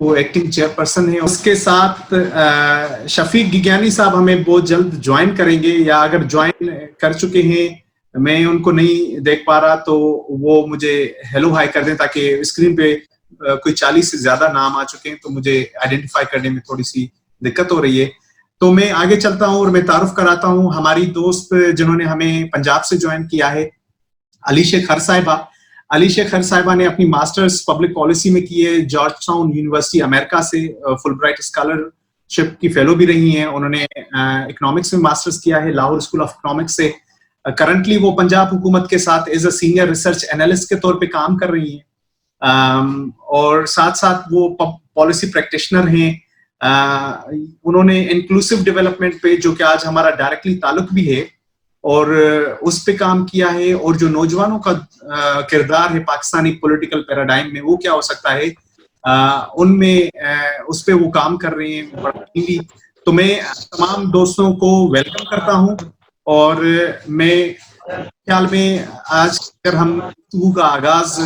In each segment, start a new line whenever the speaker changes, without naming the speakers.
وہ acting chairperson ہیں. اس کے ساتھ شفیق گگیانی صاحب ہمیں بہت جلد جوائن کریں گے, یا اگر جوائن کر چکے ہیں میں ان کو نہیں دیکھ پا رہا تو وہ مجھے ہیلو ہائی کر دیں, تاکہ اسکرین پہ کوئی 40 سے زیادہ نام آ چکے ہیں تو مجھے آئیڈینٹیفائی کرنے میں تھوڑی سی دقت ہو رہی ہے. تو میں آگے چلتا ہوں اور میں تعارف کراتا ہوں ہماری دوست جنہوں نے ہمیں پنجاب سے جوائن کیا ہے, علیشہ خر صاحبہ. علیشہ خر صاحبہ نے اپنی ماسٹرز پبلک پالیسی میں کی ہے جارج ٹاؤن یونیورسٹی امریکہ سے, فل برائٹ اسکالرشپ کی فیلو بھی رہی ہیں. انہوں نے اکنامکس میں ماسٹرز کیا ہے لاہور اسکول آف اکنامکس سے. کرنٹلی وہ پنجاب حکومت کے ساتھ as a senior research analyst کے طور پہ کام کر رہی ہیں, اور ساتھ ساتھ وہ پالیسی پریکٹیشنر ہیں. انہوں نے انکلوسیو ڈیولپمنٹ پہ, جو کہ آج ہمارا ڈائریکٹلی تعلق بھی ہے, اور اس پہ کام کیا ہے. اور جو نوجوانوں کا کردار ہے پاکستانی پولیٹیکل پیراڈائم میں وہ کیا ہو سکتا ہے, ان میں اس پہ وہ کام کر رہے ہیں. تو میں تمام دوستوں کو ویلکم کرتا ہوں, اور میں خیال میں آج اگر ہم گفتگو کا آغاز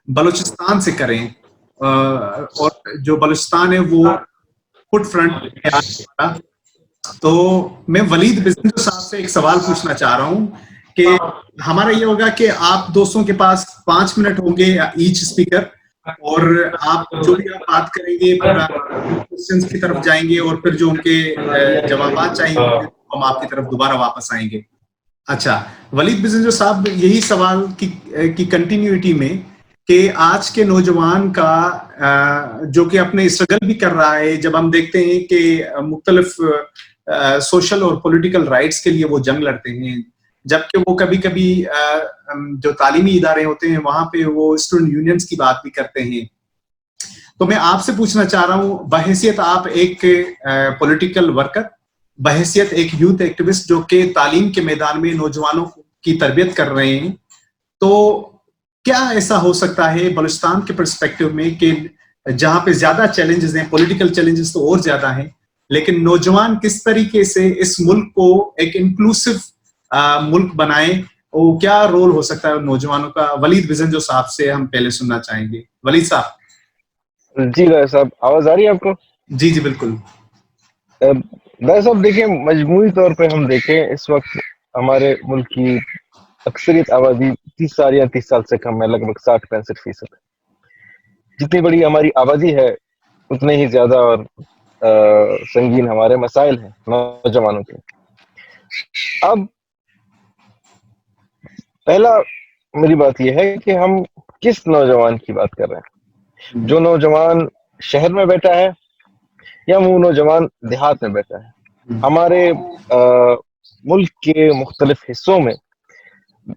بلوچستان سے کریں, اور جو بلوچستان ہے وہ فٹ فرنٹ ہے, تو میں ولید بزنجو صاحب سے ایک سوال پوچھنا چاہ رہا ہوں کہ ہمارا یہ ہوگا کہ آپ دوستوں کے پاس 5 منٹ ہوں گے ایچ اسپیکر, اور آپ جو بھی آپ بات کریں گے کوسچنز کی طرف جائیں گے, اور پھر جو ان کے جوابات چاہیے ہم آپ کی طرف دوبارہ واپس آئیں گے. اچھا ولید بزنجو صاحب, یہی سوال کی کنٹینیوٹی میں کہ آج کے نوجوان کا جو کہ اپنے اسٹرگل بھی کر رہا ہے, جب ہم دیکھتے ہیں کہ مختلف سوشل اور پولیٹیکل رائٹس کے لیے وہ جنگ لڑتے ہیں, جبکہ وہ کبھی کبھی جو تعلیمی ادارے ہوتے ہیں وہاں پہ وہ اسٹوڈنٹ یونینز کی بات بھی کرتے ہیں. تو میں آپ سے پوچھنا چاہ رہا ہوں, بحیثیت آپ ایک پولیٹیکل ورکر, بحیثیت ایک یوتھ ایکٹیوسٹ جو کہ تعلیم کے میدان میں نوجوانوں کی تربیت کر رہے ہیں, تو کیا ایسا ہو سکتا ہے بلوچستان کے پرسپیکٹو میں کہ جہاں پہ زیادہ چیلنجز ہیں, پولیٹیکل چیلنجز تو اور زیادہ ہیں, لیکن نوجوان کس طریقے سے اس ملک کو ایک انکلوسیو ملک بنائیں, وہ کیا رول ہو سکتا ہے نوجوانوں کا؟ ولید بزنجو صاحب سے ہم پہلے سننا چاہیں گے. ولید صاحب.
جی ڈاکٹر صاحب, آواز آ رہی ہے آپ کو؟
جی جی بالکل.
ڈاکٹر صاحب دیکھیں, مجموعی طور پہ ہم دیکھیں اس وقت ہمارے ملک کی اکثریت آبادی 30 سال یا 30 سال سے کم ہے, لگ بھگ 60-65%. جتنی بڑی ہماری آبادی ہے اتنے ہی زیادہ اور سنگین ہمارے مسائل ہیں نوجوانوں کے. اب پہلا میری بات یہ ہے کہ ہم کس نوجوان کی بات کر رہے ہیں؟ جو نوجوان شہر میں بیٹھا ہے یا وہ نوجوان دیہات میں بیٹھا ہے؟ ہمارے ملک کے مختلف حصوں میں,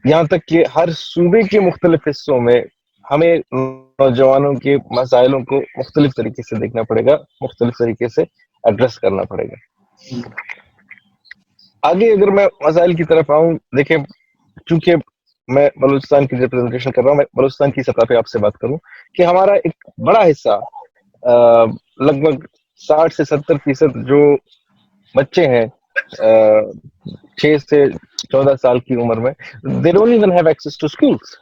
یہاں تک کہ ہر صوبے کے مختلف حصوں میں ہمیں نوجوانوں کے مسائلوں کو مختلف طریقے سے دیکھنا پڑے گا, مختلف طریقے سے ایڈریس کرنا پڑے گا. آگے اگر میں مسائل کی طرف آؤں, دیکھیں چونکہ میں بلوچستان کی ریپرزنٹیشن کر رہا ہوں, میں بلوچستان کی سطح پہ آپ سے بات کروں کہ ہمارا ایک بڑا حصہ لگ بھگ 60 سے 70% جو بچے ہیں 6 سے 14 سال کی عمر میں, they don't even have access to schools.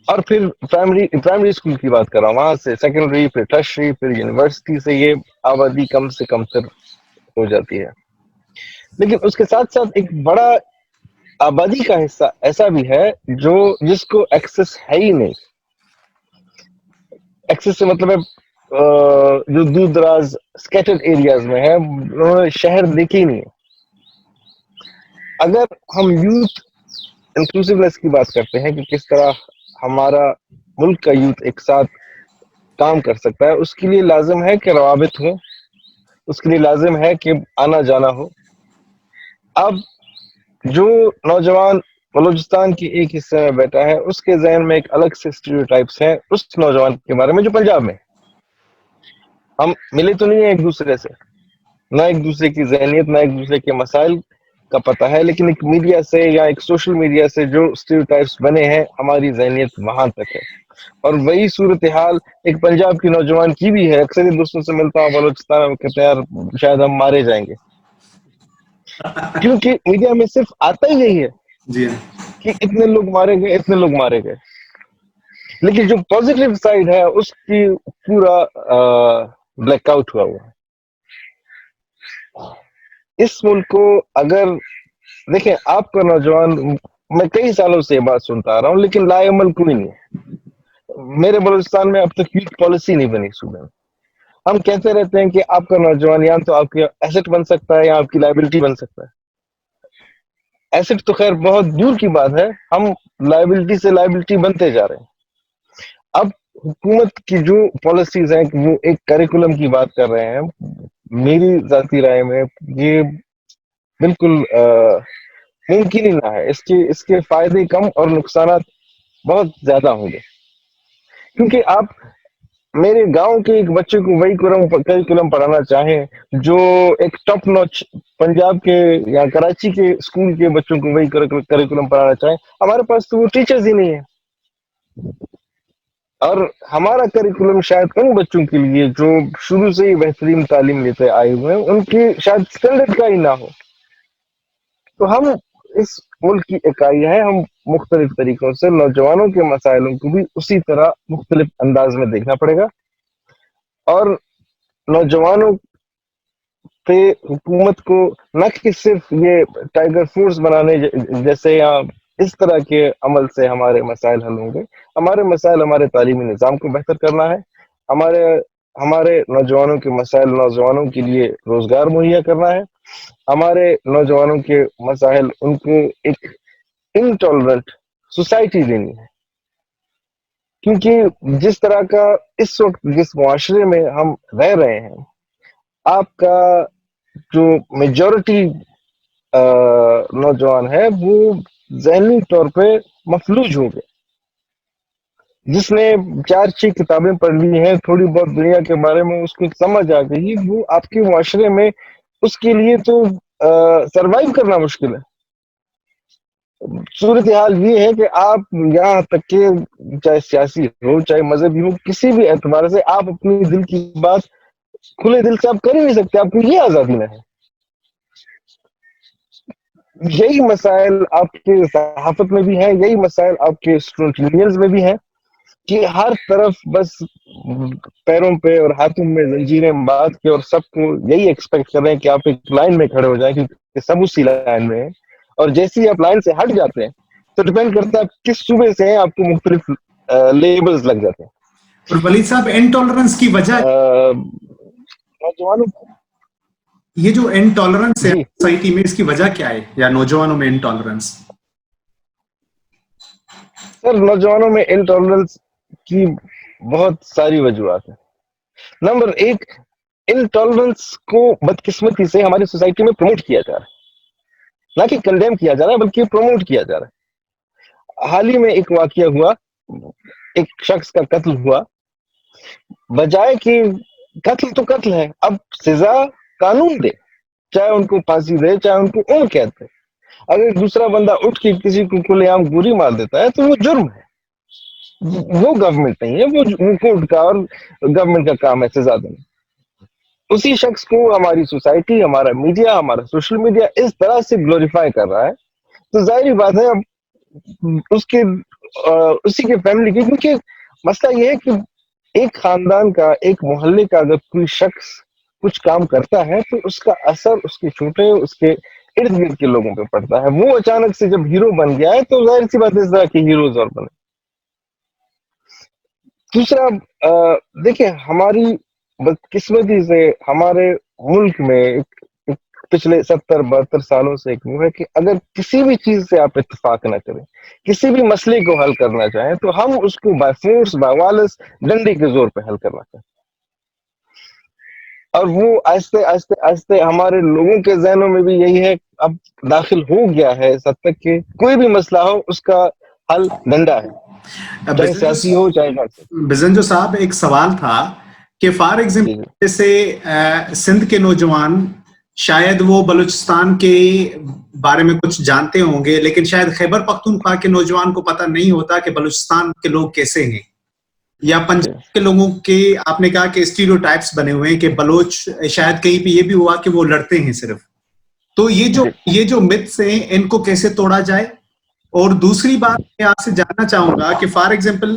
اور پھر پرائمری اسکول کی بات کر رہا ہوں, وہاں سے سیکنڈری, پھر ٹرشری, پھر یونیورسٹی سے یہ آبادی کم سے کم تر ہو جاتی ہے. لیکن اس کے ساتھ ساتھ ایک بڑا آبادی کا حصہ ایسا بھی ہے جس کو ایکسس ہے ہی نہیں. ایکسس سے مطلب ہے جو دور دراز اسکیٹرڈ ایریاز میں ہے, انہوں نے شہر دیکھے ہی نہیں. اگر ہم یوتھ انکلوسیونیس کی بات کرتے ہیں کہ کس طرح ہمارا ملک کا یوتھ ایک ساتھ کام کر سکتا ہے, اس کے لیے لازم ہے کہ روابط ہوں, اس کے لیے لازم ہے کہ آنا جانا ہو. اب جو نوجوان بلوچستان کے ایک حصے میں بیٹھا ہے اس کے ذہن میں ایک الگ سے اسٹیریوٹائپس ہیں اس نوجوان کے بارے میں جو پنجاب میں. ہم ملے تو نہیں ہیں ایک دوسرے سے, نہ ایک دوسرے کی ذہنیت, نہ ایک دوسرے کے مسائل کا پتہ ہے, لیکن ایک میڈیا سے یا ایک سوشل میڈیا سے جو اسٹیریوٹائپس بنے ہیں ہماری ذہنیت وہاں تک ہے. اور وہی صورتحال ایک پنجاب کی نوجوان کی بھی ہے. اکثر دوستوں سے ملتا ہوں بلوچستان میں, کہتے ہیں یار شاید ہم مارے جائیں گے, کیونکہ میڈیا میں صرف آتا ہی یہی ہے کہ اتنے لوگ مارے گئے, اتنے لوگ مارے گئے. لیکن جو پازیٹیو سائڈ ہے اس کی پورا بلیک آؤٹ ہوا ہے. اس ملک کو اگر دیکھیں آپ کا نوجوان، میں کئی سالوں سے یہ بات سنتا آ رہا ہوں لیکن لا عمل کوئی نہیں ہے. میرے بلوچستان میں اب تک یوتھ پالیسی نہیں بنی صوبے میں. ہم کہتے رہتے ہیں کہ آپ کا نوجوان یا تو آپ کے ایسٹ بن سکتا ہے یا آپ کی لائبلٹی بن سکتا ہے. ایسٹ تو خیر بہت دور کی بات ہے، ہم لائبلٹی سے لائبلٹی بنتے جا رہے ہیں. اب حکومت کی جو پالیسیز ہیں وہ ایک کریکولم کی بات کر رہے ہیں. میری ذاتی رائے میں یہ بالکل ممکن ہی نہ ہے. اس کے فائدے کم اور نقصانات بہت زیادہ ہوں گے. کیونکہ آپ میرے گاؤں کے ایک بچے کو وہی کریکولم پڑھانا چاہیں جو ایک ٹاپ نوچ پنجاب کے یا کراچی کے اسکول کے بچوں کو وہی کریکولم پڑھانا چاہیں، ہمارے پاس تو وہ ٹیچرز ہی نہیں ہیں. اور ہمارا کریکولم شاید ان بچوں کے لیے جو شروع سے ہی بہترین تعلیم لیتے آئے ہوئے ہیں ان کی شاید اسٹینڈرڈ کا ہی نہ ہو. تو ہم اس ملک کی اکائی ہے، ہم مختلف طریقوں سے نوجوانوں کے مسائلوں کو بھی اسی طرح مختلف انداز میں دیکھنا پڑے گا. اور نوجوانوں پہ حکومت کو نہ کہ صرف یہ ٹائیگر فورس بنانے جیسے یا اس طرح کے عمل سے ہمارے مسائل حل ہوں گے. ہمارے مسائل ہمارے تعلیمی نظام کو بہتر کرنا ہے، ہمارے نوجوانوں کے مسائل نوجوانوں کے لیے روزگار مہیا کرنا ہے، ہمارے نوجوانوں کے مسائل ان کو ایک انٹالرنٹ سوسائٹی دینی ہے. کیونکہ جس طرح کا اس وقت جس معاشرے میں ہم رہ رہے ہیں، آپ کا جو میجورٹی نوجوان ہے وہ ذہنی طور پہ مفلوج ہو گئے. جس نے 4-6 کتابیں پڑھ لی ہیں، تھوڑی بہت دنیا کے بارے میں اس کو سمجھ آ گئی، وہ آپ کے معاشرے میں اس کے لیے تو سروائیو کرنا مشکل ہے. صورتحال یہ ہے کہ آپ یہاں تک کہ چاہے سیاسی ہو چاہے مذہبی ہو، کسی بھی اعتبار سے آپ اپنی دل کی بات کھلے دل سے آپ کر ہی نہیں سکتے، آپ کو یہ آزادی نہ ہے. یہی مسائل آپ کے صحافت میں بھی ہیں، یہی مسائل آپ کے اسٹوڈنٹ یونینز میں بھی ہیں کہ ہر طرف بس پیروں پہ اور ہاتھوں میں زنجیریں باندھ کے اور سب کو یہی ایکسپیکٹ کر رہے ہیں کہ آپ ایک لائن میں کھڑے ہو جائیں کیونکہ سب اسی لائن میں ہیں. اور جیسے ہی آپ لائن سے ہٹ جاتے ہیں تو ڈپینڈ کرتا ہے آپ کس صوبے سے ہیں، آپ کو مختلف لیبلز لگ جاتے ہیں.
اور ولید صاحب انٹالرنس کی وجہ
نوجوانوں
یہ جو انٹالرنس ہے
جی
سوسائٹی میں، اس کی وجہ کیا ہے یا نوجوانوں میں انٹالرنس؟
سر، نوجوانوں میں انٹالرنس کی بہت ساری وجوہات ہیں. نمبر 1، انٹالرنس کو بدقسمتی سے ہماری سوسائٹی میں پروموٹ کیا جا رہا ہے، نہ کہ کنڈیم کیا جا رہا ہے بلکہ پروموٹ کیا جا رہا ہے. حال ہی میں ایک واقعہ ہوا، ایک شخص کا قتل ہوا. بجائے کہ قتل تو قتل ہے، اب سزا قانون دے، چاہے ان کو پھانسی دے چاہے ان کو عمر قید دے. اگر دوسرا بندہ اٹھ کے کسی کو کھلے عام گولی مار دیتا ہے تو وہ جرم ہے، وہ گورنمنٹ نہیں ہے، وہ کورٹ کا اور گورنمنٹ کا کام ہے سزا دینا. اسی شخص کو ہماری سوسائٹی، ہمارا میڈیا، ہمارا سوشل میڈیا اس طرح سے گلوریفائی کر رہا ہے تو ظاہری بات ہے اب اسی کے فیملی کی. کیونکہ مسئلہ یہ ہے کہ ایک خاندان کا، ایک محلے کا اگر کوئی شخص کچھ کام کرتا ہے تو اس کا اثر اس کے چھوٹے، اس کے ارد گرد کے لوگوں پہ پڑتا ہے. وہ اچانک سے جب ہیرو بن گیا ہے تو ظاہر سی بات ہے اس طرح کے ہیروز اور بنے. دوسرا، دیکھیں ہماری بدقسمتی سے ہمارے ملک میں پچھلے 70-72 سالوں سے ایک وہ ہے کہ اگر کسی بھی چیز سے آپ اتفاق نہ کریں، کسی بھی مسئلے کو حل کرنا چاہیں تو ہم اس کو بائی فورس، بائی وائلنس، ڈنڈے کے زور پہ حل کرنا چاہیں. اور وہ آہستہ آہستہ آہستہ ہمارے لوگوں کے ذہنوں میں بھی یہی ہے اب داخل ہو گیا ہے اس حد تک کہ کوئی بھی مسئلہ ہو اس کا حل ڈنڈا ہے، چاہے سیاسی ہو چاہے نہ.
بزنجو صاحب، ایک سوال تھا کہ فار ایگزامپل جیسے سندھ کے نوجوان شاید وہ بلوچستان کے بارے میں کچھ جانتے ہوں گے، لیکن شاید خیبر پختونخوا کے نوجوان کو پتہ نہیں ہوتا کہ بلوچستان کے لوگ کیسے ہیں. یا پنجاب کے لوگوں کے آپ نے کہا کہ اسٹیریوٹائپس بنے ہوئے ہیں کہ بلوچ، شاید کہیں پہ یہ بھی ہوا کہ وہ لڑتے ہیں صرف. تو یہ جو متس ہیں ان کو کیسے توڑا جائے؟ اور دوسری بات میں آپ سے جاننا چاہوں گا کہ for example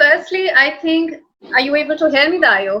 firstly, I think, are you able to hear me, Dayo?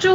To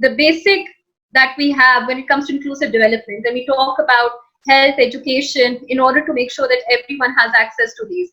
the basic that we have when it comes to inclusive development, when we talk about health, education, in order to make sure that everyone has access to these.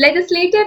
legislative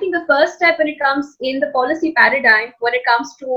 think the first step when it comes in the policy paradigm when it comes to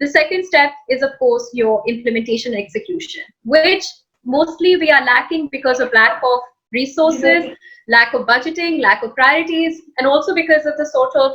The second step is of course your implementation execution, which mostly we are lacking because of lack of resources, lack of budgeting, lack of priorities, and also because of the sort of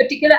particular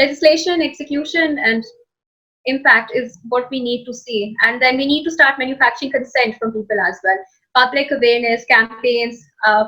legislation execution and impact is what we need to see, and then we need to start manufacturing consent from people as well. Public awareness campaigns,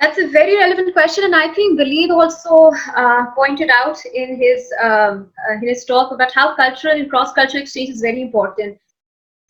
That's a very relevant question, and I think Waleed also pointed out in his talk about how cultural and cross-cultural exchange is very important.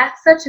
as such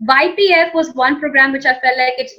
YPF was one program which I felt like it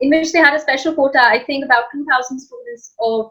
in which they had a special quota, I think about 2,000 students, of,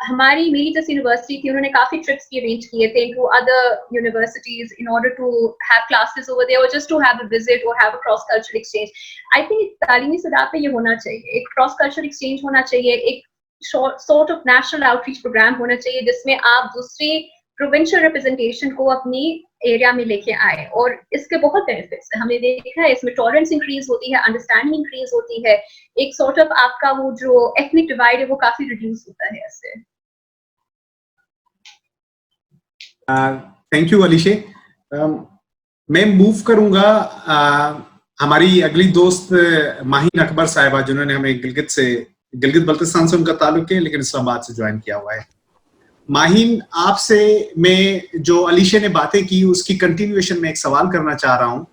ہماری میری جیسی university تھی, انہوں نے کافی trips بھی arrange کیے تھے to other universities in order to have classes over there اور just to have a visit اور have a cross cultural exchange. I think تعلیمی سطح پہ یہ ہونا چاہیے, ایک کراس کلچرل ایکسچینج ہونا چاہیے, ایک sort of national outreach programme ہونا چاہیے جس میں آپ دوسری پروونشل ریپرزنٹیشن کو اپنی ایریا میں لے کے آئے. اور اس کے بہت بینیفٹس ہیں, ہم نے دیکھا ہے اس میں ٹالرنس انکریز ہوتی ہے, انڈرسٹینڈنگ انکریز ہوتی ہے, ایک سارٹ آف آپ کا وہ جو ایتھنک ڈیوائڈ ہے وہ کافی ریڈیوس ہوتا ہے اس سے.
Thank you Alishay. میں موو کروں گا ہماری اگلی دوست ماہین اکبر صاحبہ, جنہوں نے ہمیں گلگت بلتستان سے ان کا تعلق ہے لیکن اسلام آباد سے جوائن کیا ہوا ہے. ماہین, آپ سے میں جو علیشے نے باتیں کی اس کی کنٹینیویشن میں ایک سوال کرنا چاہ رہا ہوں,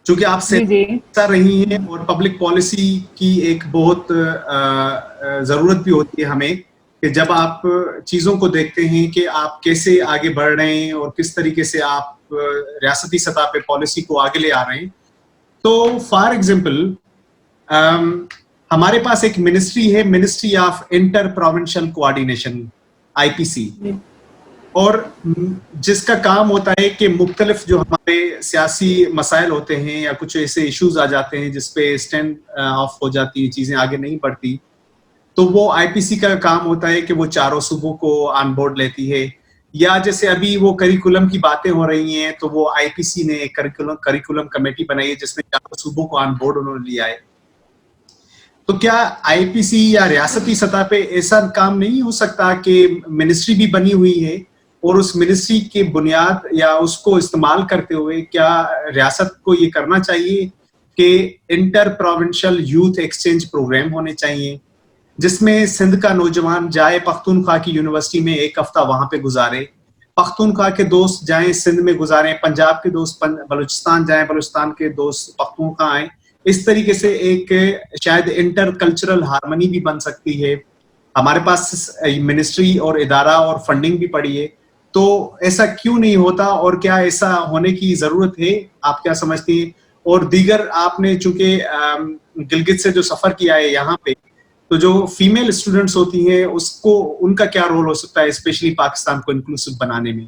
چونکہ آپ سے رہی ہیں اور پبلک پالیسی کی ایک بہت ضرورت بھی ہوتی ہے ہمیں کہ جب آپ چیزوں کو دیکھتے ہیں کہ آپ کیسے آگے بڑھ رہے ہیں اور کس طریقے سے آپ ریاستی سطح پہ پالیسی کو آگے لے آ رہے ہیں. تو فار ایگزامپل ہمارے پاس ایک منسٹری ہے, ministry of inter provincial coordination, IPC, اور جس کا کام ہوتا ہے کہ مختلف جو ہمارے سیاسی مسائل ہوتے ہیں یا کچھ ایسے ایشوز آ جاتے ہیں جس پہ اسٹینڈ آف ہو جاتی ہیں, چیزیں آگے نہیں بڑھتی, تو وہ IPC کا کام ہوتا ہے کہ وہ چاروں صوبوں کو آن بورڈ لیتی ہے. یا جیسے ابھی وہ کریکولم کی باتیں ہو رہی ہیں تو وہ IPC نے ایک کریکولم کمیٹی بنائی ہے جس میں چاروں صوبوں کو آن بورڈ انہوں نے لیا ہے. تو کیا IPC یا ریاستی سطح پہ ایسا کام نہیں ہو سکتا کہ منسٹری بھی بنی ہوئی ہے اور اس منسٹری کی بنیاد یا اس کو استعمال کرتے ہوئے کیا ریاست کو یہ کرنا چاہیے کہ inter provincial youth exchange programme ہونے چاہیے جس میں سندھ کا نوجوان جائے پختونخوا کی یونیورسٹی میں ایک ہفتہ وہاں پہ گزارے, پختونخوا کے دوست جائیں سندھ میں گزاریں, پنجاب کے دوست بلوچستان جائیں, بلوچستان کے دوست پختونخوا آئیں. اس طریقے سے ایک شاید انٹر کلچرل ہارمنی بھی بن سکتی ہے. ہمارے پاس منسٹری اور ادارہ اور فنڈنگ بھی پڑی ہے, تو ایسا کیوں نہیں ہوتا اور کیا ایسا ہونے کی ضرورت ہے, آپ کیا سمجھتے ہیں؟ اور دیگر آپ نے چونکہ گلگت سے جو سفر کیا ہے یہاں پہ, تو جو فیمیل اسٹوڈنٹس ہوتی ہیں اس کو ان کا کیا رول ہو سکتا ہے اسپیشلی پاکستان کو انکلوسیو بنانے میں؟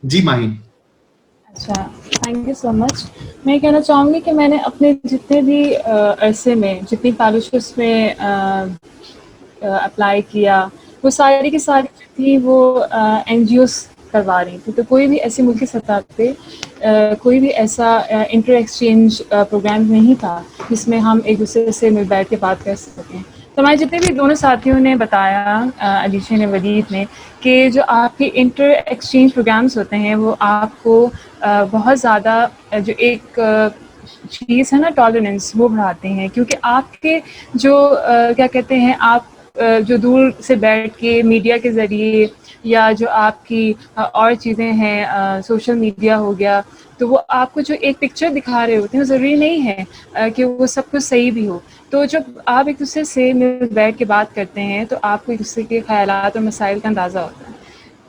جی ماہین.
اچھا, تھینک یو سو مچ. میں کہنا چاہوں گی کہ میں نے اپنے جتنے بھی عرصے میں جتنی فیلوشپس میں اپلائی کیا وہ ساری کی ساری تھی وہ NGOs کروا رہی تھی. تو کوئی بھی ایسی ملکی سطح پہ کوئی بھی ایسا انٹر ایکسچینج پروگرام نہیں تھا جس میں ہم ایک دوسرے سے مل بیٹھ کے بات کر سکیں. تو ہمارے جتنے بھی دونوں ساتھیوں نے بتایا, علیشہ نے, ولید نے, کہ جو آپ کے انٹر ایکسچینج پروگرامز ہوتے ہیں وہ آپ کو بہت زیادہ جو ایک چیز ہے نا ٹالرنس, وہ بڑھاتے ہیں. کیونکہ آپ کے جو کیا کہتے ہیں, آپ جو دور سے بیٹھ کے میڈیا کے ذریعے یا جو آپ کی اور چیزیں ہیں, سوشل میڈیا ہو گیا, تو وہ آپ کو جو ایک پکچر دکھا رہے ہوتے ہیں وہ ضروری نہیں ہے کہ وہ سب کچھ صحیح بھی ہو. تو جب آپ ایک دوسرے سے مل بیٹھ کے بات کرتے ہیں تو آپ کو ایک دوسرے کے خیالات اور مسائل کا اندازہ ہوتا ہے.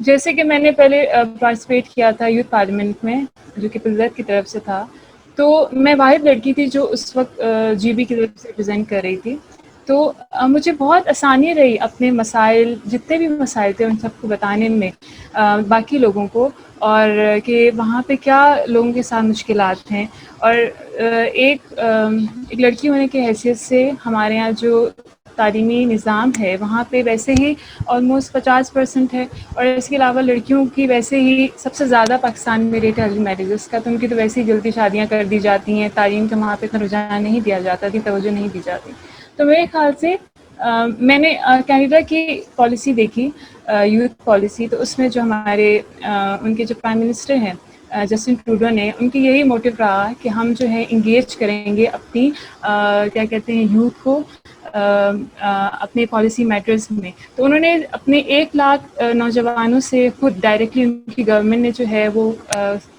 جیسے کہ میں نے پہلے پارٹیسپیٹ کیا تھا یوتھ پارلیمنٹ میں جو کہ پلزت کی طرف سے تھا, تو میں واحد لڑکی تھی جو اس وقت GB کی طرف سے ریپرزینٹ کر رہی تھی. تو مجھے بہت آسانی رہی اپنے مسائل, جتنے بھی مسائل تھے ان سب کو بتانے میں باقی لوگوں کو, اور کہ وہاں پہ کیا لوگوں کے ساتھ مشکلات ہیں. اور ایک لڑکی ہونے کی حیثیت سے ہمارے یہاں جو تعلیمی نظام ہے وہاں پہ ویسے ہی آلموسٹ 50% ہے, اور اس کے علاوہ لڑکیوں کی ویسے ہی سب سے زیادہ پاکستان میں ریٹ ہے ارلی میرجز کا, تو ان کی تو ویسے ہی جلدی شادیاں کر دی جاتی ہیں. تعلیم کا وہاں پہ اتنا رجحان نہیں دیا جاتا, اتنی توجہ نہیں دی جاتی. تو میرے خیال سے میں نے کینیڈا کی پالیسی دیکھی, یوتھ پالیسی, تو اس میں جو ہمارے ان کے جو پرائم منسٹر ہیں جسٹن ٹروڈو نے, ان کی یہی موٹیو رہا کہ ہم جو ہے انگیج کریں گے اپنی کیا کہتے ہیں یوتھ کو اپنے پالیسی میٹرز میں. تو انہوں نے اپنے 1 لاکھ نوجوانوں سے خود ڈائریکٹلی ان کی گورنمنٹ نے جو ہے وہ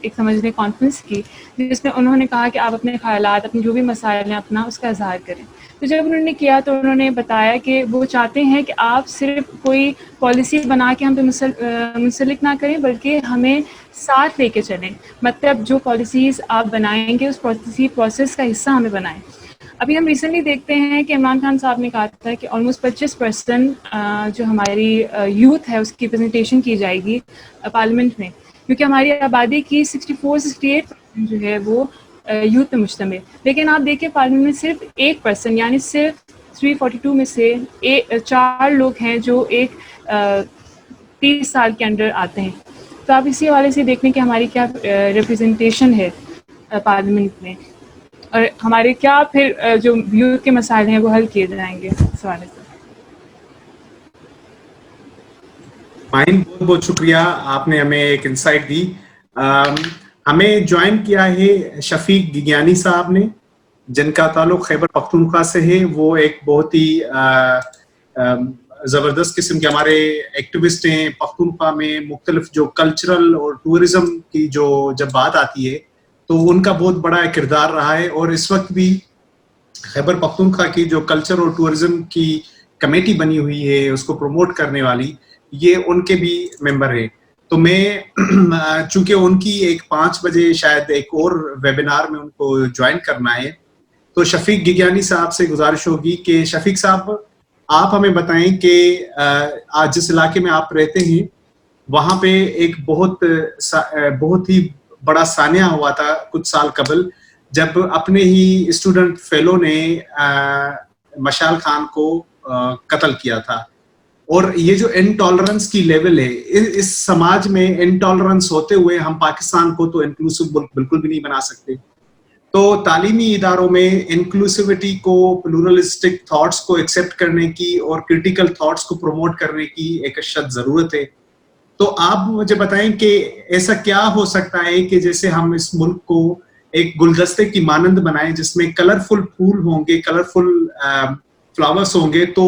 ایک سمجھنے کانفرنس کی, جس میں انہوں نے کہا کہ آپ اپنے خیالات, اپنے جو بھی مسائل ہیں اپنا اس کا اظہار کریں. تو جب انہوں نے کیا تو انہوں نے بتایا کہ وہ چاہتے ہیں کہ آپ صرف کوئی پالیسی بنا کے ہم پہ منسلک نہ کریں بلکہ ہمیں ساتھ لے کے چلیں. مطلب جو پالیسیز آپ بنائیں گے اس پالیسی پروسیس کا حصہ ہمیں بنائیں. ابھی ہم ریسنٹلی دیکھتے ہیں کہ عمران خان صاحب نے کہا تھا کہ آلموسٹ 25% جو ہماری یوتھ ہے اس کی ریپرزنٹیشن کی جائے گی پارلیمنٹ میں، کیونکہ ہماری آبادی کی 64-68% جو ہے وہ یوتھ پہ مشتمل. لیکن آپ دیکھیں پارلیمنٹ میں صرف 1% یعنی صرف 342 میں سے 4 لوگ ہیں جو ایک 30 سال کے انڈر آتے ہیں. تو آپ اسی حوالے سے دیکھیں کہ ہماری کیا ریپرزنٹیشن ہے پارلیمنٹ میں، اور ہمارے کیا پھر جو یوتھ کے مسائل ہیں وہ حل کیے جائیں گے اس حوالے سے.
فائن، بہت بہت شکریہ، آپ نے ہمیں ایک انسائٹ دی. ہمیں جوائن کیا ہے شفیق گگیانی صاحب نے، جن کا تعلق خیبر پختونخوا سے ہے. وہ ایک بہت ہی زبردست قسم کے ہمارے ایکٹیوسٹ ہیں. پختونخوا میں مختلف جو کلچرل اور ٹورزم کی جو جب بات آتی ہے تو ان کا بہت بڑا کردار رہا ہے، اور اس وقت بھی خیبر پختونخوا کی جو کلچر اور ٹورزم کی کمیٹی بنی ہوئی ہے اس کو پروموٹ کرنے والی، یہ ان کے بھی ممبر ہیں. تو میں چونکہ ان کی 5 بجے شاید ایک اور ویبینار میں ان کو جوائن کرنا ہے، تو شفیق گگیانی صاحب سے گزارش ہوگی کہ شفیق صاحب آپ ہمیں بتائیں کہ آج جس علاقے میں آپ رہتے ہیں وہاں پہ ایک بہت ہی بڑا سانحہ ہوا تھا کچھ سال قبل، جب اپنے ہی اسٹوڈنٹ فیلو نے مشال خان کو قتل کیا تھا. اور یہ جو انٹالرنس کی لیول ہے اس سماج میں، انٹالرنس ہوتے ہوئے ہم پاکستان کو تو انکلوسیو ملک بالکل بھی نہیں بنا سکتے. تو تعلیمی اداروں میں انکلوسیوٹی کو، پلورلسٹک تھاٹس کو ایکسیپٹ کرنے کی اور کرٹیکل تھاٹس کو پروموٹ کرنے کی ایک اشد ضرورت ہے. تو آپ مجھے بتائیں کہ ایسا کیا ہو سکتا ہے کہ جیسے ہم اس ملک کو ایک گلدستے کی مانند بنائیں جس میں کلرفل پھول ہوں گے، کلرفل فلاورز ہوں گے، تو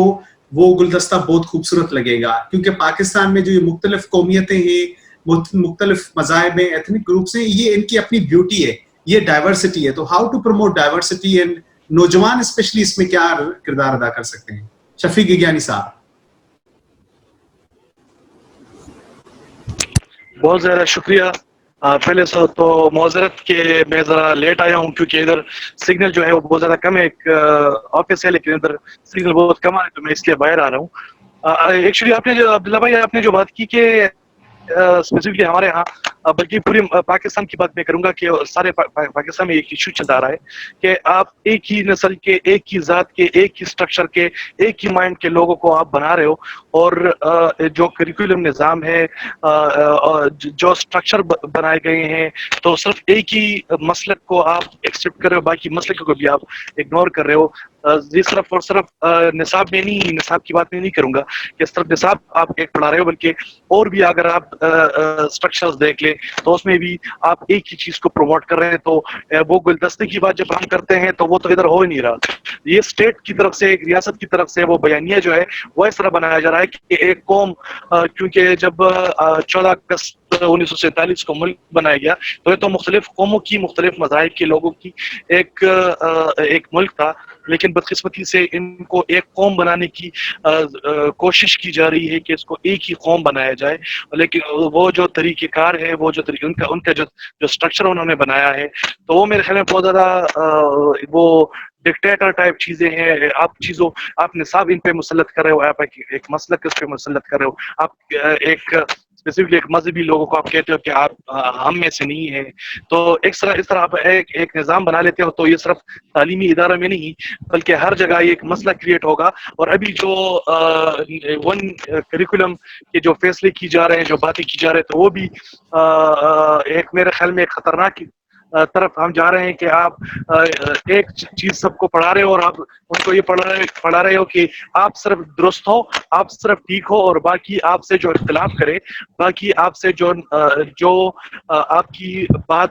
وہ گلدستہ بہت خوبصورت لگے گا. کیونکہ پاکستان میں جو یہ مختلف قومیتیں ہیں، مختلف مذاہب ہیں، ایتھنک گروپس ہیں، یہ ان کی اپنی بیوٹی ہے، یہ ڈائیورسٹی ہے. تو how to promote diversity, and نوجوان اسپیشلی اس میں کیا کردار ادا کر سکتے ہیں؟ شفیق گگیانی صاحب.
بہت زیادہ شکریہ. پہلے تو معذرت کہ میں ذرا لیٹ آیا ہوں، کیونکہ ادھر سگنل جو ہے وہ بہت زیادہ کم ہے. ایک آفس ہے لیکن ادھر سگنل بہت کم ہے، تو میں اس لیے باہر آ رہا ہوں. ایکچولی آپ نے جو عبداللہ بھائی آپ نے جو بات کی کہ اسپیسیفکلی ہمارے یہاں، بلکہ پوری پاکستان کی بات میں کروں گا کہ سارے پاکستان میں ایک ایشو چلتا آ رہا ہے کہ آپ ایک ہی نسل کے، ایک ہی ذات کے، ایک ہی اسٹرکچر کے، ایک ہی مائنڈ کے لوگوں کو آپ بنا رہے ہو، اور جو کریکولم نظام ہے، جو اسٹرکچر بنائے گئے ہیں، تو صرف ایک ہی مسلک کو آپ ایکسیپٹ کر رہے ہو، باقی مسلک کو بھی آپ اگنور کر رہے ہو. یہ صرف اور صرف نصاب میں نہیں، نصاب کی بات میں نہیں کروں گا کہ صرف نصاب آپ ایک پڑھا رہے ہو، بلکہ اور بھی اگر آپ اسٹرکچرز دیکھ لیں تو اس میں بھی آپ ایک ہی چیز کو پروموٹ کر رہے ہیں. تو وہ گلدستے کی بات جب ہم کرتے ہیں تو وہ تو ادھر ہو ہی نہیں رہا. یہ اسٹیٹ کی طرف سے، ایک ریاست کی طرف سے وہ بیانیہ جو ہے وہ اس طرح بنایا جا رہا ہے کہ ایک قوم، کیونکہ جب 14 اگست 1947 کو ملک بنایا گیا تو یہ تو مختلف قوموں کی، مختلف مذاہب کے لوگوں کی ایک ملک تھا، لیکن بدقسمتی سے ان کو ایک قوم بنانے کی کوشش کی جا رہی ہے کہ اس کو ایک ہی قوم بنایا جائے. لیکن وہ جو طریقہ کار ہے، وہ جو ان کا جو اسٹرکچر انہوں نے بنایا ہے، تو وہ میرے خیال میں بہت زیادہ وہ ڈکٹیٹر ٹائپ چیزیں ہیں. آپ نصاب ان پہ مسلط کر رہے ہو، آپ ایک مسلک اس پہ مسلط کر رہے ہو، آپ ایک اسپیسیفکلی ایک مذہبی لوگوں کو آپ کہتے ہو کہ آپ ہم میں سے نہیں ہیں. تو اس طرح آپ ایک نظام بنا لیتے ہو. تو یہ صرف تعلیمی ادارے میں نہیں بلکہ ہر جگہ یہ ایک مسئلہ کریٹ ہوگا. اور ابھی جو ون کریکولم کے جو فیصلے کی جا رہے ہیں، جو باتیں کی جا رہے ہیں، تو وہ بھی ایک میرے خیال میں ایک خطرناک طرف ہم جا رہے ہیں کہ آپ ایک چیز سب کو پڑھا رہے ہو، اور آپ ان کو یہ پڑھا رہے ہو کہ آپ صرف درست ہو، آپ صرف ٹھیک ہو، اور باقی آپ سے جو اختلاف کرے، باقی آپ سے جو آپ کی بات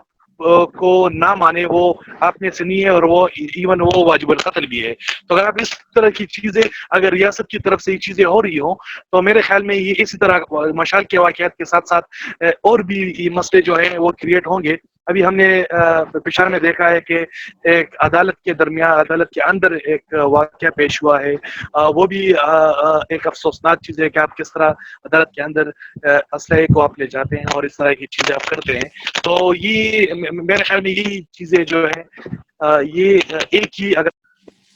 کو نہ مانے، وہ آپ میں سے نہیں ہے، اور وہ ایون وہ واجب القتل بھی ہے. تو اگر آپ اس طرح کی چیزیں، اگر ریاست کی طرف سے یہ چیزیں ہو رہی ہوں، تو میرے خیال میں یہ اسی طرح مشال کے واقعات کے ساتھ ساتھ اور بھی یہ مسئلے جو ہیں وہ کریٹ ہوں گے. ابھی ہم نے پشاور میں دیکھا ہے کہ ایک عدالت کے اندر ایک واقعہ پیش ہوا ہے. وہ بھی ایک افسوسناک چیز ہے کہ آپ کس طرح عدالت کے اندر اسلحے کو آپ لے جاتے ہیں اور اس طرح کی چیزیں آپ کرتے ہیں. تو یہ میرے خیال میں یہی چیزیں جو ہیں یہ ایک ہی اگر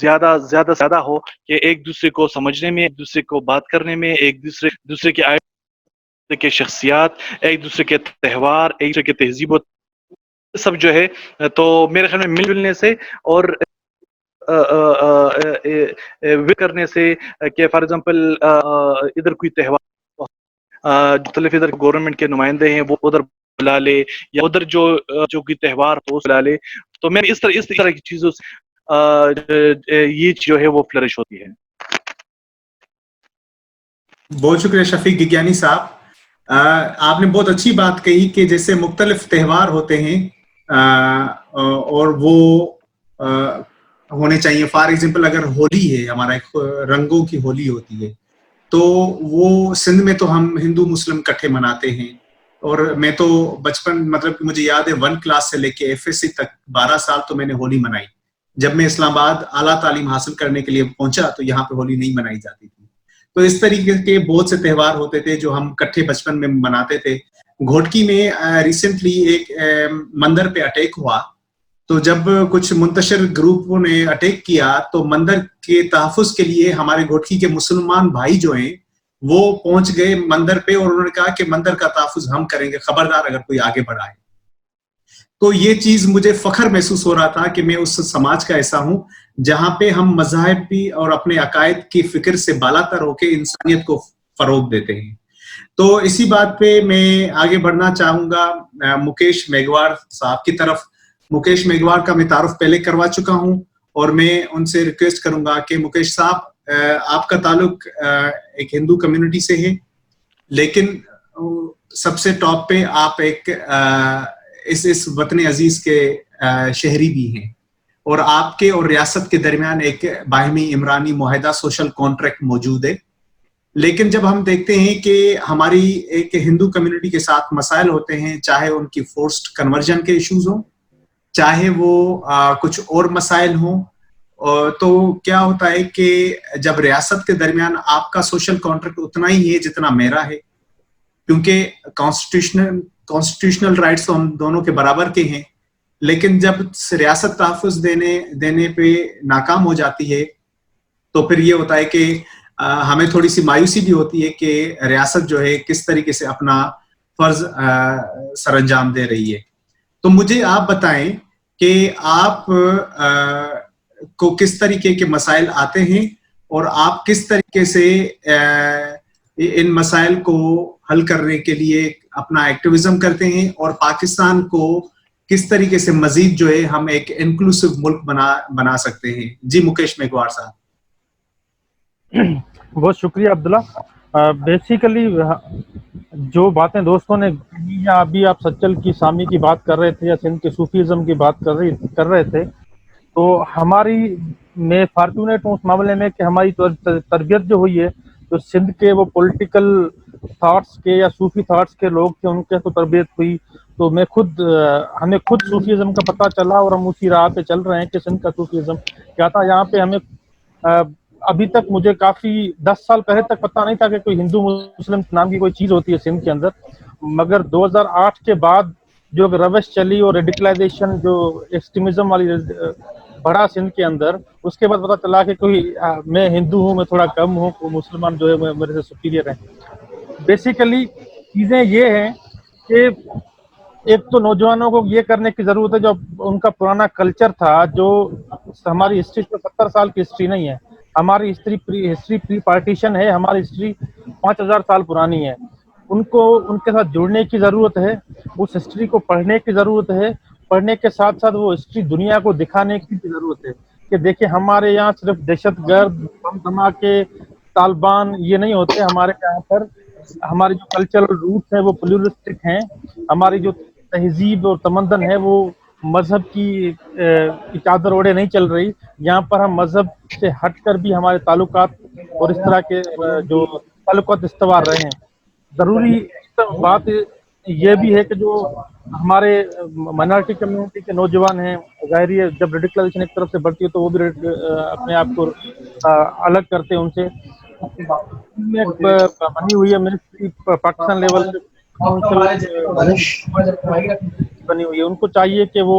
زیادہ ہو کہ ایک دوسرے کو سمجھنے میں، ایک دوسرے کو بات کرنے میں، ایک دوسرے کے کے شخصیات، ایک دوسرے کے تہوار، ایک دوسرے کے تہذیب و سب جو ہے، تو میرے خیال میں مل جلنے سے اور کرنے سے کہ فار ایگزامپل ادھر کوئی تہوار مختلف ادھر گورنمنٹ کے نمائندے ہیں وہ ادھر بلا لے، یا ادھر جو کوئی تہوار ہو بلا لے، تو میں اس طرح کی چیزوں سے یہ جو ہے وہ فلرش ہوتی ہے.
بہت شکریہ شفیق گگیانی صاحب. آپ نے بہت اچھی بات کہی کہ جیسے مختلف تہوار ہوتے ہیں اور وہ ہونے چاہیے. فار ایگزامپل اگر ہولی ہے، ہمارا ایک رنگوں کی ہولی ہوتی ہے، تو وہ سندھ میں تو ہم ہندو مسلم کٹھے مناتے ہیں. اور میں تو بچپن مطلب مجھے یاد ہے 1 کلاس سے لے کے FSC تک 12 سال تو میں نے ہولی منائی. جب میں اسلام آباد اعلیٰ تعلیم حاصل کرنے کے لیے پہنچا تو یہاں پہ ہولی نہیں منائی جاتی تھی. تو اس طریقے کے بہت سے تہوار ہوتے تھے جو ہم کٹھے بچپن میں مناتے تھے. گھوٹکی میں ریسنٹلی ایک مندر پہ اٹیک ہوا، تو جب کچھ منتشر گروپوں نے اٹیک کیا تو مندر کے تحفظ کے لیے ہمارے گھوٹکی کے مسلمان بھائی جو ہیں وہ پہنچ گئے مندر پہ، اور انہوں نے کہا کہ مندر کا تحفظ ہم کریں گے، خبردار اگر کوئی آگے بڑھائے. تو یہ چیز مجھے فخر محسوس ہو رہا تھا کہ میں اس سماج کا ایسا ہوں جہاں پہ ہم مذاہبی اور اپنے عقائد کی فکر سے بالا تر ہو کے انسانیت کو فروغ دیتے ہیں. تو اسی بات پہ میں آگے بڑھنا چاہوں گا مکیش میگھوار صاحب کی طرف. مکیش میگھوار کا میں تعارف پہلے کروا چکا ہوں، اور میں ان سے ریکویسٹ کروں گا کہ مکیش صاحب آپ کا تعلق ایک ہندو کمیونٹی سے ہے، لیکن سب سے ٹاپ پہ آپ ایک اس وطن عزیز کے شہری بھی ہیں، اور آپ کے اور ریاست کے درمیان ایک باہمی عمرانی معاہدہ سوشل کانٹریکٹ موجود ہے. لیکن جب ہم دیکھتے ہیں کہ ہماری ایک ہندو کمیونٹی کے ساتھ مسائل ہوتے ہیں، چاہے ان کی فورسڈ کنورژن کے ایشوز ہوں، چاہے وہ کچھ اور مسائل ہوں، تو کیا ہوتا ہے کہ جب ریاست کے درمیان آپ کا سوشل کانٹریکٹ اتنا ہی ہے جتنا میرا ہے، کیونکہ کانسٹیٹیوشنل رائٹس تو ہم دونوں کے برابر کے ہیں، لیکن جب ریاست تحفظ دینے پہ ناکام ہو جاتی ہے تو پھر یہ ہوتا ہے کہ ہمیں تھوڑی سی مایوسی بھی ہوتی ہے کہ ریاست جو ہے کس طریقے سے اپنا فرض سر انجام دے رہی ہے. تو مجھے آپ بتائیں کہ آپ کو کس طریقے کے مسائل آتے ہیں اور آپ کس طریقے سے ان مسائل کو حل کرنے کے لیے اپنا ایکٹیویزم کرتے ہیں، اور پاکستان کو کس طریقے سے مزید جو ہے ہم ایک انکلوسیو ملک بنا سکتے ہیں. جی مکیش میگھوار صاحب.
بہت شکریہ عبداللہ. بیسیکلی جو باتیں دوستوں نے یا ابھی آپ سچل کی سامی کی بات کر رہے تھے یا سندھ کے صوفیزم کی بات کر رہے تھے، تو میں فارچونیٹ ہوں اس معاملے میں کہ ہماری تربیت جو ہوئی ہے، جو سندھ کے وہ پولیٹیکل تھاٹس کے یا صوفی تھاٹس کے لوگ تھے ان کے تو تربیت ہوئی، تو ہمیں خود صوفیزم کا پتہ چلا اور ہم اسی راہ پہ چل رہے ہیں کہ سندھ کا صوفیزم کیا تھا. یہاں پہ ہمیں ابھی تک مجھے کافی 10 سال پہلے تک پتہ نہیں تھا کہ کوئی ہندو مسلم نام کی کوئی چیز ہوتی ہے سندھ کے اندر، مگر 2008 کے بعد جو روش چلی اور ریڈیکلائزیشن جو ایکسٹریمزم والی بڑھا سندھ کے اندر، اس کے بعد پتہ چلا کہ میں ہندو ہوں، میں تھوڑا کم ہوں، مسلمان جو ہے میرے سے سپیریئر ہیں. بیسیکلی چیزیں یہ ہیں کہ ایک تو نوجوانوں کو یہ کرنے کی ضرورت ہے جو ان کا پرانا کلچر تھا، جو ہماری ہسٹری 70 سال کی ہسٹری نہیں ہے، ہماری ہسٹری پری پارٹیشن ہے، ہماری ہسٹری 5000 سال پرانی ہے. ان کے ساتھ جڑنے کی ضرورت ہے، اس ہسٹری کو پڑھنے کی ضرورت ہے. پڑھنے کے ساتھ ساتھ وہ ہسٹری دنیا کو دکھانے کی ضرورت ہے کہ دیکھیں ہمارے یہاں صرف دہشت گرد، بم دھماکے، طالبان یہ نہیں ہوتے. ہمارے یہاں پر ہماری جو کلچرل روٹس ہیں وہ پلیورسٹک ہیں. ہماری جو تہذیب اور تمدن ہے وہ مذہب کی چادر اوڑے نہیں چل رہی. یہاں پر ہم مذہب سے ہٹ کر بھی ہمارے تعلقات اور اس طرح کے جو تعلقات استوار رہے ہیں. ضروری بات یہ بھی ہے کہ جو ہمارے مائنارٹی کمیونٹی کے نوجوان ہیں، ظاہری ہے جب ریڈیکلائزیشن ایک طرف سے بڑھتی ہے تو وہ بھی اپنے آپ کو الگ کرتے ہیں ان سے. بنی ہوئی ہے منسٹری پاکستان لیول پہ، بنی ہوئی ہے. ان کو چاہیے کہ وہ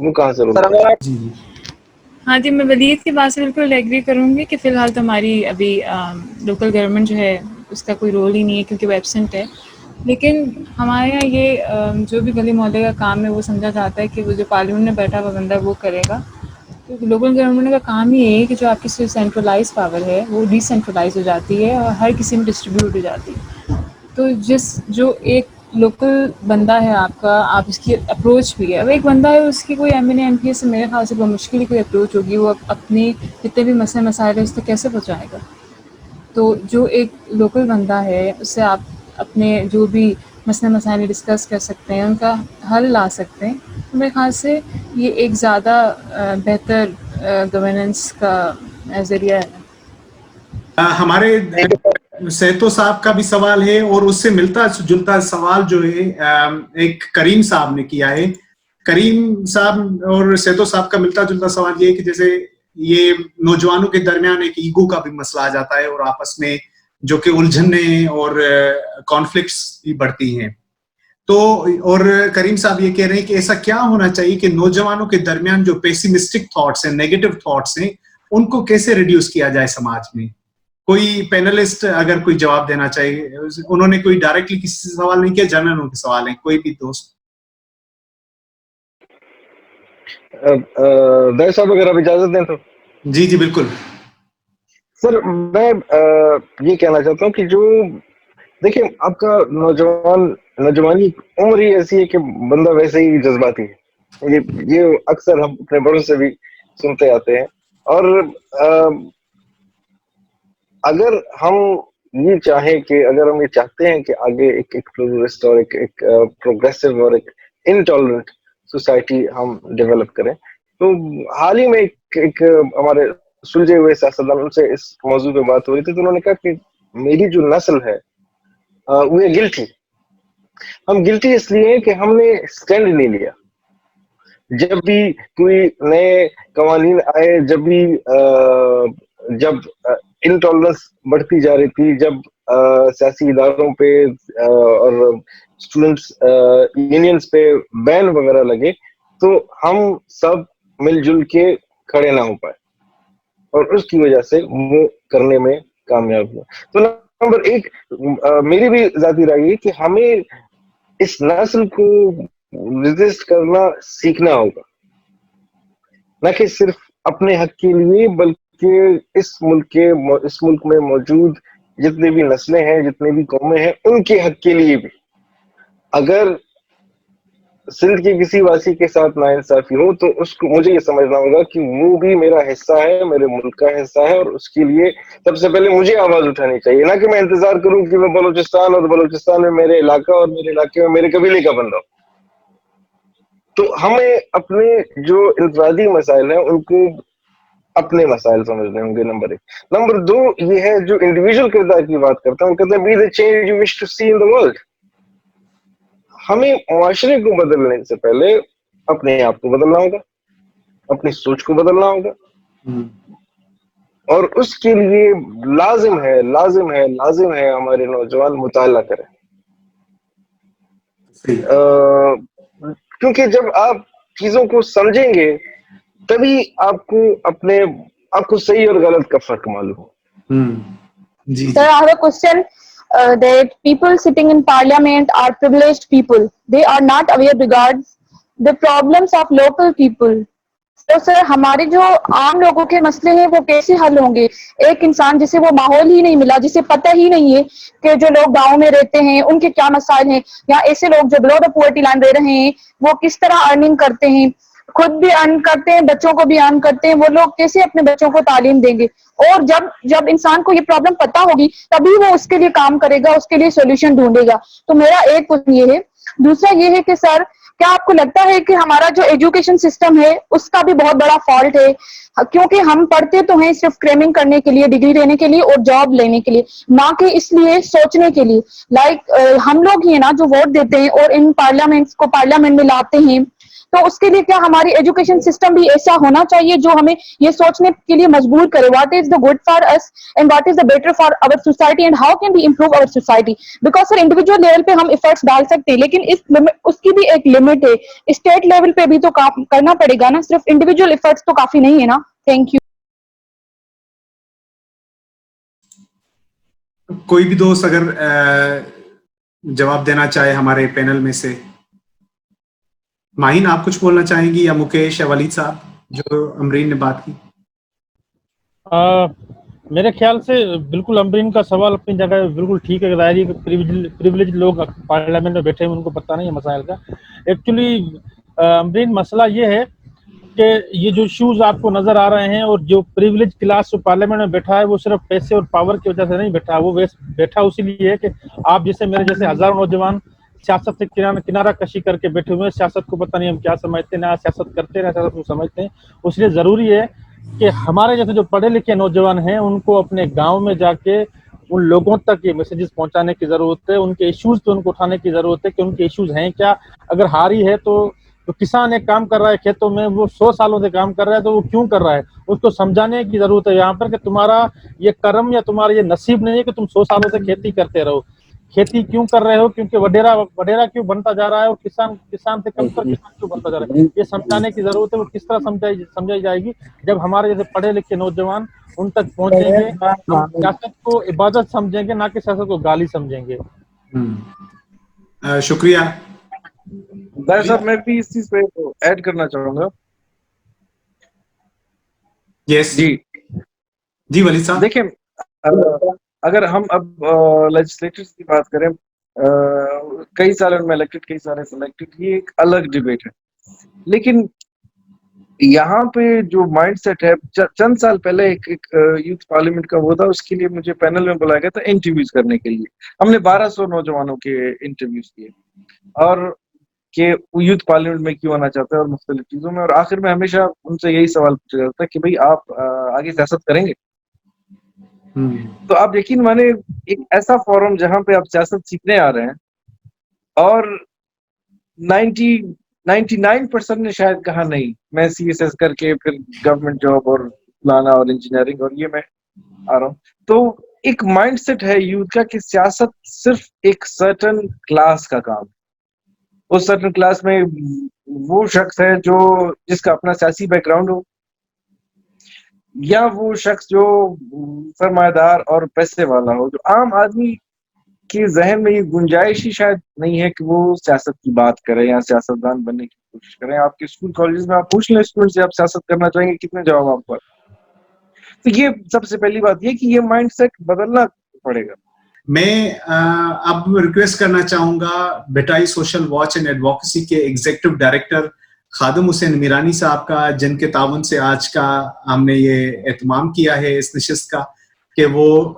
وہ کہاں سے
سر اگر آپ
جی
ہاں جی، میں ولید کی بات سے بالکل ایگری کروں گی کہ فی الحال تو ہماری ابھی لوکل گورنمنٹ جو ہے اس کا کوئی رول ہی نہیں ہے کیونکہ وہ ایبسنٹ ہے. لیکن ہمارے یہاں یہ جو بھی گلی محلے کا کام ہے وہ سمجھا جاتا ہے کہ وہ جو پارلیمنٹ میں بیٹھا ہوا بندہ وہ کرے گا. کیونکہ لوکل گورنمنٹ کا کام ہی ہے کہ جو آپ کی سینٹرلائز پاور ہے وہ ڈی سینٹرلائز ہو جاتی ہے اور ہر کسی میں ڈسٹریبیوٹ ہو جاتی ہے. تو جو ایک لوکل بندہ ہے آپ کا، آپ اس کی اپروچ بھی ہے. اب ایک بندہ ہے اس کی کوئی ایم این ایم پی سے میرے خیال سے بہت مشکل ہی کوئی اپروچ ہوگی، وہ اپنی جتنے بھی مسئلے مسائل ہیں اس تک کیسے پہنچائے گا. تو جو ایک لوکل بندہ ہے اس سے آپ اپنے جو بھی مسئلے مسائل ڈسکس کر سکتے ہیں، ان کا حل لا سکتے ہیں. تو میرے خیال سے یہ ایک زیادہ بہتر گورننس کا ذریعہ ہے.
ہمارے سیتو صاحب کا بھی سوال ہے اور اس سے ملتا جلتا سوال جو ہے ایک کریم صاحب نے کیا ہے. کریم صاحب اور سیتو صاحب کا ملتا جلتا سوال یہ ہے کہ جیسے یہ نوجوانوں کے درمیان ایک ایگو کا بھی مسئلہ آ جاتا ہے اور آپس میں جو کہ الجھنیں اور کانفلکٹس بھی بڑھتی ہیں. تو اور کریم صاحب یہ کہہ رہے ہیں کہ ایسا کیا ہونا چاہیے کہ نوجوانوں کے درمیان جو پیسیمسٹک تھاٹس ہیں، نیگیٹو تھاٹس ہیں، ان کو کیسے ریڈیوس کیا جائے سماج میں. کوئی پینلسٹ اگر کوئی جواب دینا چاہیے. انہوں نے کوئی ڈائریکٹلی کسی سے سوال نہیں کیا، جنرل کے سوال ہیں، کوئی بھی دوست.
دیر صاحب اگر آپ اجازت دیں تو.
جی جی بالکل.
سر میں یہ کہنا چاہتا ہوں کہ جو دیکھیں آپ کا نوجوانی عمر ہی ایسی ہے کہ بندہ ویسے ہی جذباتی ہے. یہ اکثر ہم اپنے بڑوں سے بھی سنتے آتے ہیں. اور اگر ہم یہ چاہیں کہ اگر ہم یہ چاہتے ہیں کہ آگے ایک پلورلسٹ اور ایک پروگریسو اور ایک انٹالرنٹ سوسائٹی ہم ڈیولپ کریں، تو حال ہی میں ایک ہمارے سلجھے ہوئے سیاستدان ان سے اس موضوع پہ بات ہو رہی تھی، تو انہوں نے کہا کہ میری جو نسل ہے وہ گلٹی. ہم گلٹی اس لیے کہ ہم نے اسٹینڈ نہیں لیا. جب بھی کوئی نئے قوانین آئے، جب انٹالرنس بڑھتی جا رہی تھی، جب سیاسی اداروں پہ اور اسٹوڈنٹس یونینز پہ بین وغیرہ لگے، تو ہم سب مل جل کے کھڑے نہ ہو پائے اور اس کی وجہ سے وہ کرنے میں کامیاب ہوا. تو نمبر ایک میری بھی ذاتی رائے ہے کہ ہمیں اس نسل کو ریزسٹ کرنا سیکھنا ہوگا، نہ کہ صرف اپنے حق کے لیے بلکہ اس ملک میں موجود جتنے بھی نسلیں ہیں، جتنے بھی قومیں ہیں، ان کے حق کے لیے بھی. اگر سندھ کے کسی واسی کے ساتھ ناانصافی ہو تو اس کو مجھے یہ سمجھنا ہوگا کہ وہ بھی میرا حصہ ہے، میرے ملک کا حصہ ہے، اور اس کے لیے سب سے پہلے مجھے آواز اٹھانی چاہیے، نہ کہ میں انتظار کروں کہ میں بلوچستان میں میرے علاقہ اور میرے علاقے میں میرے قبیلے کا بندہ ہوں. تو ہمیں اپنے جو انفرادی مسائل ہیں ان کو اپنے مسائل سمجھنے ہوں گے، نمبر ایک. نمبر دو یہ ہے جو انڈیویجول کردار کی بات کرتا ہوں، کہتے ہیں be the change you wish to see in the world. ہمیں معاشرے کو بدلنے سے پہلے اپنے آپ کو بدلنا ہوگا، اپنی سوچ کو بدلنا ہوگا، اور اس کے لیے لازم ہے ہمارے نوجوان مطالعہ کریں. کیونکہ جب آپ چیزوں کو سمجھیں گے تبھی آپ کو صحیح اور غلط کا فرق معلوم ہو.
Sir, I have a question. That people sitting in parliament are privileged people. They are not aware regards the problems of local people. تو سر ہمارے جو عام لوگوں کے مسئلے ہیں وہ کیسے حل ہوں گے؟ ایک انسان جسے وہ ماحول ہی نہیں ملا، جسے پتہ ہی نہیں ہے کہ جو لوگ گاؤں میں رہتے ہیں ان کے کیا مسائل ہیں، یا ایسے لوگ جو بلو دا پورٹی لائن رہ رہے ہیں وہ کس طرح ارننگ کرتے ہیں، خود بھی ارن کرتے ہیں، بچوں کو بھی ارن کرتے ہیں، وہ لوگ کیسے اپنے بچوں کو تعلیم دیں گے؟ اور جب انسان کو یہ پرابلم پتہ ہوگی تبھی وہ اس کے لیے کام کرے گا، اس کے لیے سولوشن ڈھونڈے گا. تو میرا ایک پوائنٹ یہ ہے. دوسرا یہ ہے کہ سر کیا آپ کو لگتا ہے کہ ہمارا جو ایجوکیشن سسٹم ہے اس کا بھی بہت بڑا فالٹ ہے؟ کیونکہ ہم پڑھتے تو ہیں صرف کریمنگ کرنے کے لیے، ڈگری لینے کے لیے اور جاب لینے کے لیے، نہ کہ اس لیے سوچنے کے لیے. ہم لوگ ہی ہیں نا جو ووٹ دیتے ہیں اور ان پارلیمنٹ میں لاتے ہیں تو اس کے لیے کیا ہماری ایجوکیشن سسٹم بھی ایسا ہونا چاہیے جو ہمیں یہ سوچنے کے لیے مجبور کرے what is the good for us and what is the better for our society and how can we improve our society. Because sir individual level پہ ہم ایفرٹس ڈال سکتے ہیں لیکن اس کی بھی ایک لمٹ ہے. اسٹیٹ لیول پہ بھی تو کام کرنا پڑے گا نا, صرف انڈیویجل ایفرٹس تو کافی نہیں ہے نا. Thank you.
کوئی بھی دوست اگر جواب دینا چاہے ہمارے پینل میں سے. ماہین آپ کچھ بولنا چاہیں گی یا مکیش یا ولید صاحب جو امرین نے بات کی؟
میرے خیال سے بالکل امرین کا سوال اپنی جگہ بالکل ٹھیک ہے. ظاہر ہے کہ پریویلیج لوگ پارلیمنٹ میں بیٹھے ہیں ان کو پتہ نہیں ہے مسائل کا. ایکچولی امرین مسئلہ یہ ہے کہ یہ جو ایشوز آپ کو نظر آ رہے ہیں اور جو پریویلیج کلاس جو پارلیمنٹ میں بیٹھا ہے وہ صرف پیسے اور پاور کی وجہ سے نہیں بیٹھا, وہ بیٹھا اسی لیے ہے کہ آپ جیسے میرے جیسے ہزاروں نوجوان سیاست سے کنارہ کشی کر کے بیٹھے ہوئے ہیں. سیاست کو پتہ نہیں ہم کیا سمجھتے ہیں, نہ سیاست کرتے ہیں نہ سیاست کو سمجھتے ہیں. اس لیے ضروری ہے کہ ہمارے جیسے جو پڑھے لکھے نوجوان ہیں ان کو اپنے گاؤں میں جا کے ان لوگوں تک یہ میسیجز پہنچانے کی ضرورت ہے. ان کے ایشوز پہ ان کو اٹھانے کی ضرورت ہے کہ ان کے ایشوز ہیں کیا. اگر ہاری ہے تو کسان ایک کام کر رہا ہے کھیتوں میں, وہ 100 سالوں سے کام کر رہا ہے تو وہ کیوں کر رہا ہے, اس کو سمجھانے کی ضرورت ہے یہاں پر کہ تمہارا یہ کرم یا تمہارا یہ نصیب نہیں ہے کہ تم 100 سالوں سے کھیتی کرتے رہو. کھیتی کیوں کر رہے ہو, کیونکہ وڈیرا کیوں بنتا جا رہا ہے اور کسان سے کم کر کسان کیوں بنتا جا رہا ہے. یہ سمجھانے کی ضرورت ہے. وہ کس طرح سمجھائی جائے گی جب ہمارے جیسے پڑھے لکھے نوجوان ان تک پہنچیں گے. ہم سیاست کو عبادت سمجھیں گے نہ کہ سیاست کو گالی سمجھیں گے.
شکریہ
ظاہر صاحب. میں بھی اس چیز پہ ایڈ کرنا چاہوں گا.
یس جی ولید صاحب.
دیکھیں اگر ہم اب لیجسلیٹرز کی بات کریں, کئی سال ان میں الیکٹڈ کئی سارے سلیکٹڈ, یہ ایک الگ ڈیبیٹ ہے. لیکن یہاں پہ جو مائنڈ سیٹ ہے, چند سال پہلے ایک یوتھ پارلیمنٹ کا وہ تھا, اس کے لیے مجھے پینل میں بلایا گیا تھا انٹرویوز کرنے کے لیے. ہم نے 1200 نوجوانوں کے انٹرویوز کیے اور کہ وہ یوتھ پارلیمنٹ میں کیوں آنا چاہتا ہے اور مختلف چیزوں میں. اور آخر میں ہمیشہ ان سے یہی سوال پوچھا جاتا ہے کہ بھائی آپ آگے سیاست کریں گے. تو آپ یقین مانے ایک ایسا فورم جہاں پہ آپ سیاست سیکھنے آ رہے ہیں اور 99% نے شاید کہا نہیں میں CSS کر کے پھر گورنمنٹ جاب اور لانا اور انجینئرنگ اور یہ میں آ رہا ہوں. تو ایک مائنڈ سیٹ ہے یوتھ کا کہ سیاست صرف ایک سرٹن کلاس کا کام ہے. اس سرٹن کلاس میں وہ شخص ہے جو جس کا اپنا سیاسی بیک گراؤنڈ ہو, یا وہ شخص جو سرمایہ دار اور پیسے والا ہو. جو عام آدمی کے ذہن میں یہ گنجائش ہی شاید نہیں ہے کہ وہ سیاست کی بات کرے یا سیاستدان بننے کی کوشش کریں. آپ کے اسکول کالجز میں آپ پوچھ لیں اسٹوڈنٹ سے آپ سیاست کرنا چاہیں گے, کتنے جواب آپ کو. تو یہ سب سے پہلی بات یہ کہ یہ مائنڈ سیٹ بدلنا پڑے گا.
میں اب ریکویسٹ کرنا چاہوں گا Bhittai social watch and advocacy کے ایگزیکٹو ڈائریکٹر خادم حسین میرانی صاحب کا, جن کے تعاون سے آج کا ہم نے یہ اہتمام کیا ہے اس نشست کا, کہ وہ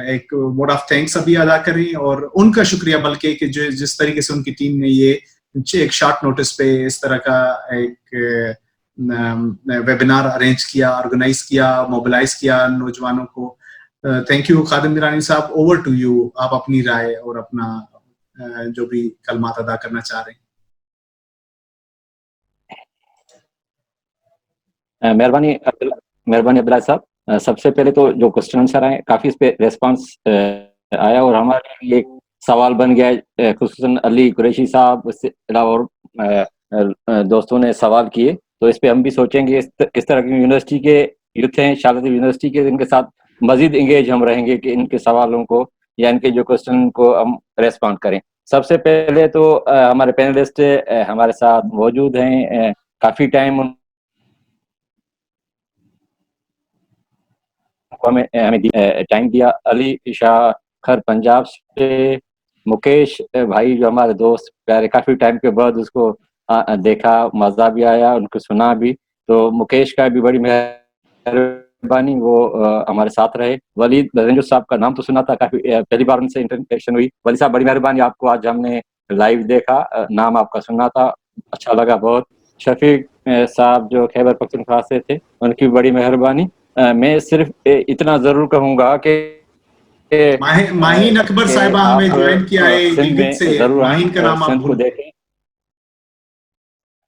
ایک ووٹ آف تھینکس ابھی ادا کریں اور ان کا شکریہ بلکہ کہ جو جس طریقے سے ان کی ٹیم نے یہ ایک شارٹ نوٹس پہ اس طرح کا ایک ویبینار ارینج کیا, آرگنائز کیا, موبلائز کیا نوجوانوں کو. تھینک یو خادم میرانی صاحب. اوور ٹو یو, آپ اپنی رائے اور اپنا جو بھی کلمات ادا کرنا چاہ رہے ہیں.
مہربانی عبداللہ صاحب. سب سے پہلے تو جو کوسچن آنسر آئے کافی اس پہ ریسپانس آیا اور ہمارے لیے ایک سوال بن گیا ہے. خصوصاً علی قریشی صاحب اس سے علاوہ اور دوستوں نے سوال کیے, تو اس پہ ہم بھی سوچیں گے کس طرح کی یونیورسٹی کے یوتھ ہیں شارلٹ یونیورسٹی کے, ان کے ساتھ مزید انگیج ہم رہیں گے کہ ان کے سوالوں کو یا ان کے جو کوسچن کو ہم ریسپونڈ کریں. سب سے پہلے تو ہمارے پینلسٹ ہمارے ساتھ موجود ہیں, کافی ٹائم ہمیں ٹائم دیا. علی شاہ خر پنجاب سے, مکیش بھائی جو ہمارے دوست پیارے, کافی ٹائم کے بعد اس کو دیکھا, مزہ بھی آیا, ان کو سنا بھی. تو مکیش کا بھی بڑی مہربانی, وہ ہمارے ساتھ رہے. ولید رنجو صاحب کا نام تو سنا تھا, کافی پہلی بار ان سے انٹریکشن ہوئی. ولید صاحب بڑی مہربانی, آپ کو آج ہم نے لائیو دیکھا, نام آپ کا سنا تھا, اچھا لگا بہت. شفیق صاحب جو خیبر پختونخوا سے تھے, ان کی بڑی مہربانی. میں صرف اتنا ضرور کہوں گا کہ
ماہین اکبر صاحبہ ہمیں جوائن کیا ہے
سندھ میں
گلگت سے.
ضرور آئیں
ماہین کا
اور
نام آپ
سندھ کو دیکھیں.